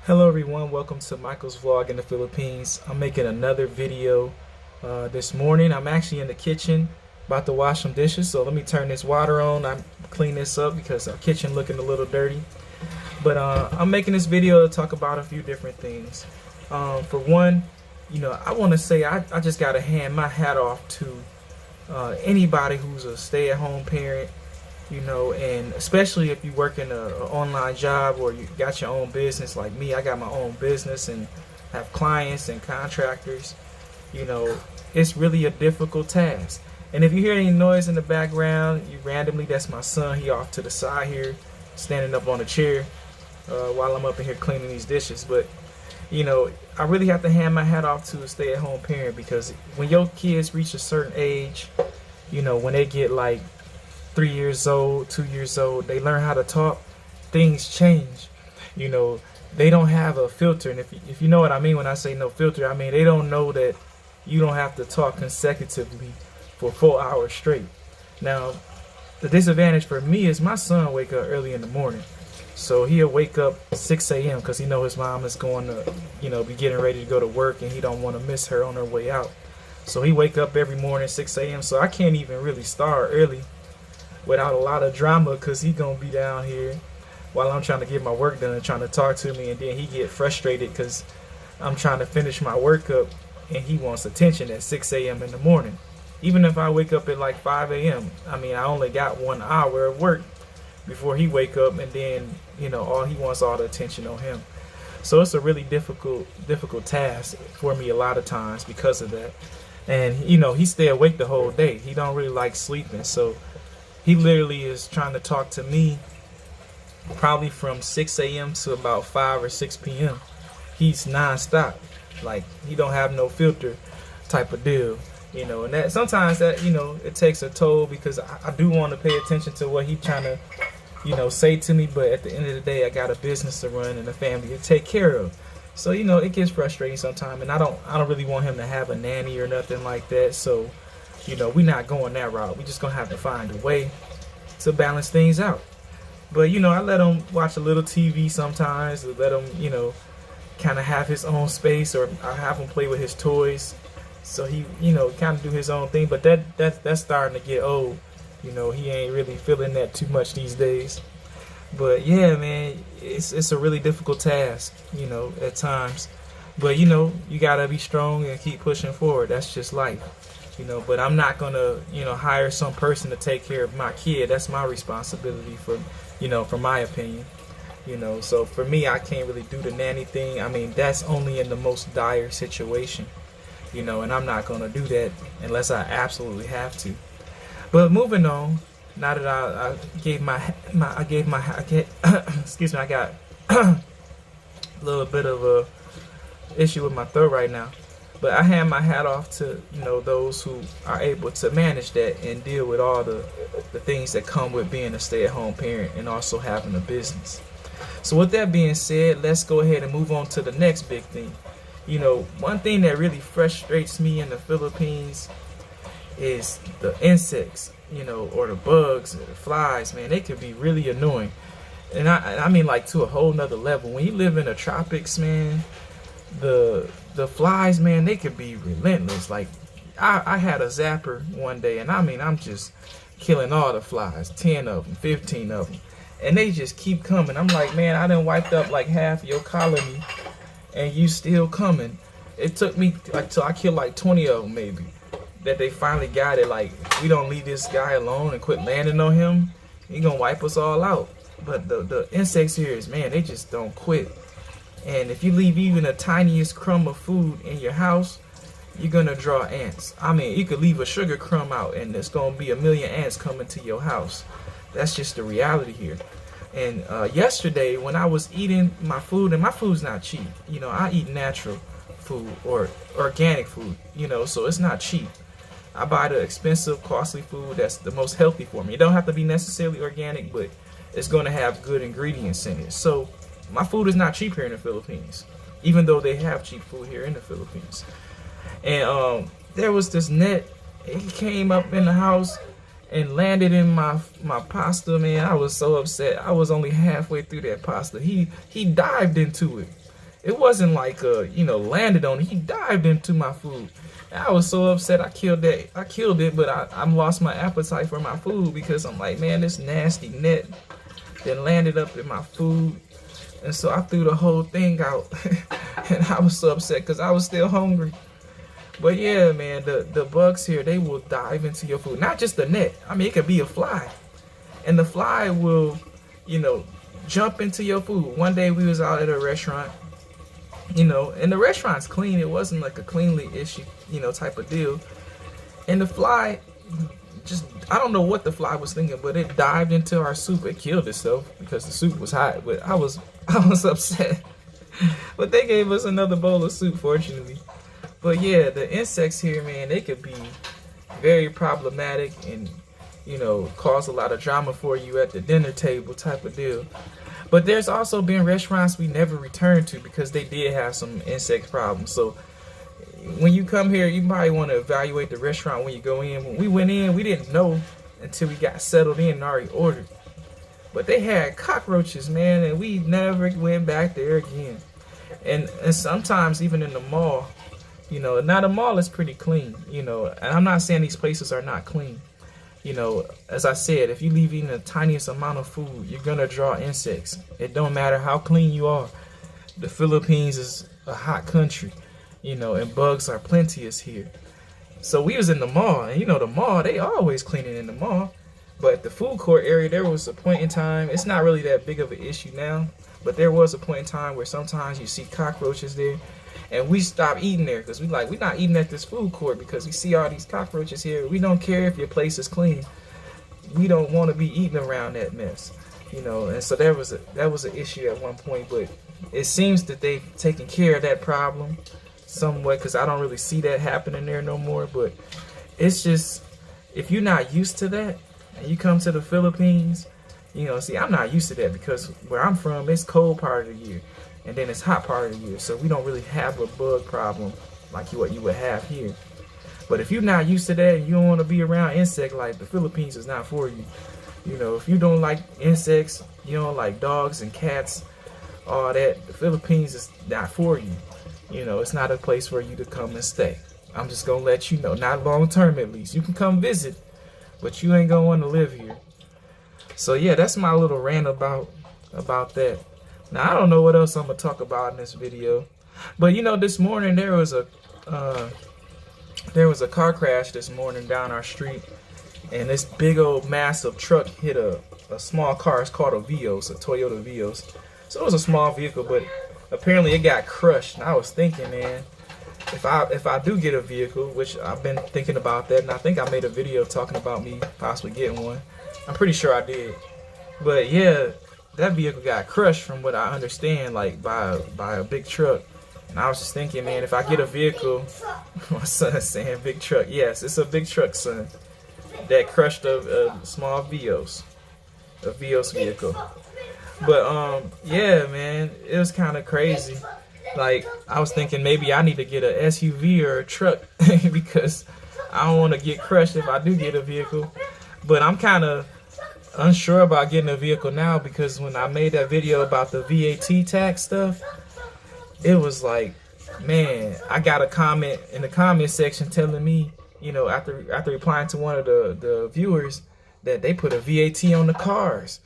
Hello everyone, welcome to Michael's Vlog in the Philippines. I'm making another video this morning. I'm actually in the kitchen about to wash some dishes, so let me turn this water on. I'm clean this up because our kitchen looking a little dirty. But I'm making this video to talk about a few different things. For one, I want to say I just got to hand my hat off to anybody who's a stay-at-home parent, and especially if you work in an online job or you got your own business like me. I got my own business and have clients and contractors. It's really a difficult task. And if you hear any noise in the background, that's my son. He off to the side here, standing up on a chair while I'm up in here cleaning these dishes. But I really have to hand my hat off to a stay-at-home parent, because when your kids reach a certain age, when they get like 3 years old, 2 years old, they learn how to talk, things change. They don't have a filter. And if you know what I mean when I say no filter, I mean they don't know that you don't have to talk consecutively for 4 hours straight. Now, the disadvantage for me is my son wake up early in the morning. So he'll wake up 6 a.m. because he know his mom is going to, be getting ready to go to work, and he don't want to miss her on her way out. So he wake up every morning 6 a.m. So I can't even really start early without a lot of drama, because he gonna be down here while I'm trying to get my work done and trying to talk to me, and then he get frustrated because I'm trying to finish my work up and he wants attention at 6 a.m. in the morning. Even if I wake up at like 5 a.m., I only got 1 hour of work before he wake up, and then all he wants all the attention on him. So it's a really difficult task for me a lot of times because of that. And he stay awake the whole day. He don't really like sleeping, so he literally is trying to talk to me probably from 6 a.m. to about 5 or 6 p.m. He's nonstop. Like, he don't have no filter type of deal. And that sometimes that, it takes a toll, because I do want to pay attention to what he's trying to, say to me. But at the end of the day, I got a business to run and a family to take care of. So, it gets frustrating sometimes. And I don't really want him to have a nanny or nothing like that. So, we're not going that route. We just gonna have to find a way to balance things out. But I let him watch a little TV sometimes, let him kind of have his own space, or I have him play with his toys, so he kind of do his own thing. But that's starting to get old. He ain't really feeling that too much these days. But yeah, man, it's a really difficult task, at times. But you gotta be strong and keep pushing forward. That's just life. But I'm not gonna, hire some person to take care of my kid. That's my responsibility for my opinion. So for me, I can't really do the nanny thing. That's only in the most dire situation, and I'm not gonna do that unless I absolutely have to. But moving on, now that I excuse me, I got a little bit of a issue with my throat right now. But I hand my hat off to those who are able to manage that and deal with all the things that come with being a stay-at-home parent and also having a business. So with that being said, let's go ahead and move on to the next big thing. One thing that really frustrates me in the Philippines is the insects, or the bugs or the flies. Man, they can be really annoying. And I mean like to a whole nother level. When you live in the tropics, man, the flies, man, they could be relentless. Like, I had a zapper one day, and I'm just killing all the flies, 10 of them, 15 of them, and they just keep coming. I'm like, man, I done wiped up like half your colony, and you still coming. It took me till I killed like 20 of them, maybe, that they finally got it. Like, we don't leave this guy alone and quit landing on him, he gonna wipe us all out. But the insects here is, man, they just don't quit. And if you leave even the tiniest crumb of food in your house, you're gonna draw ants. You could leave a sugar crumb out and there's gonna be 1,000,000 ants coming to your house. That's just the reality here. And yesterday, when I was eating my food, and my food's not cheap, I eat natural food or organic food, so it's not cheap. I buy the expensive, costly food that's the most healthy for me. It don't have to be necessarily organic, but it's gonna have good ingredients in it. So my food is not cheap here in the Philippines, even though they have cheap food here in the Philippines. And there was this net. It came up in the house and landed in my pasta, man. I was so upset. I was only halfway through that pasta. He dived into it. it wasn't like landed on it. He dived into my food. I was so upset. I killed it, but I lost my appetite for my food because I'm like, man, this nasty net then landed up in my food. And so I threw the whole thing out. And I was so upset because I was still hungry. But yeah, man, the bugs here, they will dive into your food. Not just the net. I mean, it could be a fly. And the fly will, jump into your food. One day we was out at a restaurant, and the restaurant's clean. It wasn't like a cleanly issue, type of deal. And the fly I don't know what the fly was thinking, but it dived into our soup. It killed itself because the soup was hot. But I was upset. But they gave us another bowl of soup, fortunately. But yeah, the insects here, man, they could be very problematic and, cause a lot of drama for you at the dinner table type of deal. But there's also been restaurants we never returned to because they did have some insect problems. So when you come here, you might want to evaluate the restaurant when you go in. When we went in, we didn't know until we got settled in and already ordered. But they had cockroaches, man, and we never went back there again. And sometimes even in the mall, now the mall is pretty clean, and I'm not saying these places are not clean. As I said, if you leave even the tiniest amount of food, you're gonna draw insects. It don't matter how clean you are. The Philippines is a hot country, and bugs are plenteous here. So we was in the mall, and the mall, they always cleaning in the mall. But the food court area, there was a point in time, it's not really that big of an issue now, but there was a point in time where sometimes you see cockroaches there. And we stopped eating there because we're not eating at this food court because we see all these cockroaches here. We don't care if your place is clean. We don't want to be eating around that mess, And so that was an issue at one point, but it seems that they've taken care of that problem somewhat because I don't really see that happening there no more. But it's just, if you're not used to that and you come to the Philippines, see, I'm not used to that because where I'm from, it's cold part of the year. And then it's hot part of the year, so we don't really have a bug problem like what you would have here. But if you're not used to that and you don't want to be around insect life, the Philippines is not for you. If you don't like insects, you don't like dogs and cats, all that, the Philippines is not for you. It's not a place for you to come and stay. I'm just gonna let you know, not long term at least. You can come visit, but you ain't gonna want to live here. So yeah, that's my little rant about that. Now, I don't know what else I'm going to talk about in this video. But, this morning there was a car crash this morning down our street. And this big old massive truck hit a small car. It's called a Vios, a Toyota Vios. So it was a small vehicle, but apparently it got crushed. And I was thinking, man, if I do get a vehicle, which I've been thinking about that. And I think I made a video talking about me possibly getting one. I'm pretty sure I did. But, yeah. That vehicle got crushed from what I understand, like by a big truck. And I was just thinking, man, if I get a vehicle, my son's saying big truck. Yes, it's a big truck, son. That crushed a small Vios, a Vios vehicle. But yeah, man, it was kind of crazy. Like I was thinking maybe I need to get a SUV or a truck because I don't want to get crushed if I do get a vehicle. But I'm kind of unsure about getting a vehicle now because when I made that video about the VAT tax stuff, it was like, man, I got a comment in the comment section telling me, after replying to one of the viewers that they put a VAT on the cars,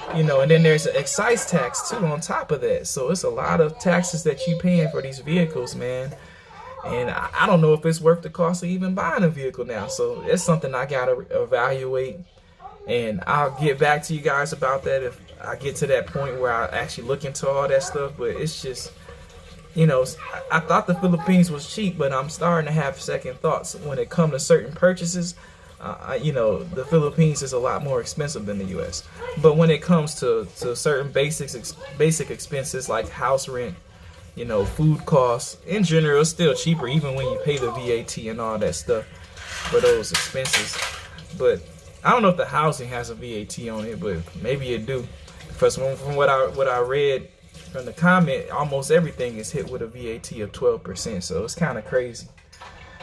and then there's an excise tax too on top of that. So it's a lot of taxes that you paying for these vehicles, man. And I don't know if it's worth the cost of even buying a vehicle now. So it's something I gotta evaluate. And I'll get back to you guys about that if I get to that point where I actually look into all that stuff. But it's just, I thought the Philippines was cheap, but I'm starting to have second thoughts when it comes to certain purchases. The Philippines is a lot more expensive than the U.S. But when it comes to certain basic expenses like house rent, food costs, in general, it's still cheaper even when you pay the VAT and all that stuff for those expenses. But I don't know if the housing has a VAT on it, but maybe it do. Because from what I read from the comment, almost everything is hit with a VAT of 12%. So it's kind of crazy.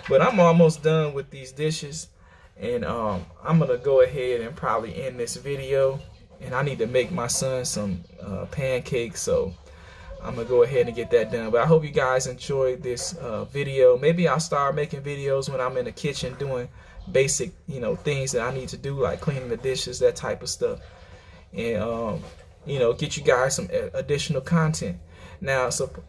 But I'm almost done with these dishes. And I'm going to go ahead and probably end this video. And I need to make my son some pancakes. So I'm gonna go ahead and get that done. But I hope you guys enjoyed this video. Maybe I'll start making videos when I'm in the kitchen doing basic, things that I need to do, like cleaning the dishes, that type of stuff, and get you guys some additional content. Now,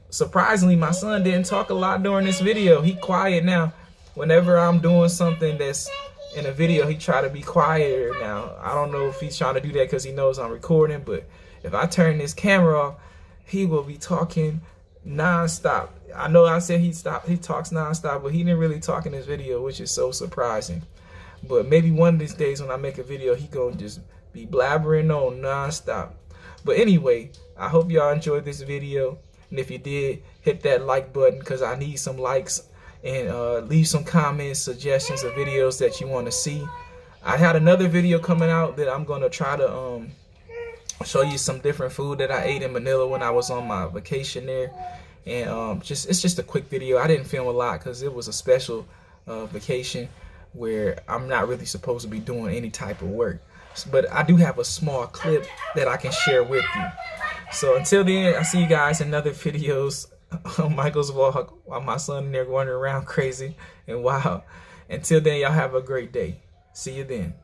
surprisingly, my son didn't talk a lot during this video. He quiet now. Whenever I'm doing something that's in a video, he try to be quieter now. I don't know if he's trying to do that because he knows I'm recording, but if I turn this camera off, he will be talking non-stop. I know I said he talks non-stop, but he didn't really talk in this video, which is so surprising. But maybe one of these days when I make a video, he gonna just be blabbering on non-stop. But anyway, I hope y'all enjoyed this video, and if you did, hit that like button because I need some likes, and leave some comments, suggestions of videos that you want to see. I had another video coming out that I'm gonna try to show you some different food that I ate in Manila when I was on my vacation there, and it's just a quick video. I didn't film a lot because it was a special vacation where I'm not really supposed to be doing any type of work, but I do have a small clip that I can share with you. So until then, I see you guys in other videos on Michael's vlog while my son in there wandering around crazy and wild. Until then, y'all have a great day. See you then.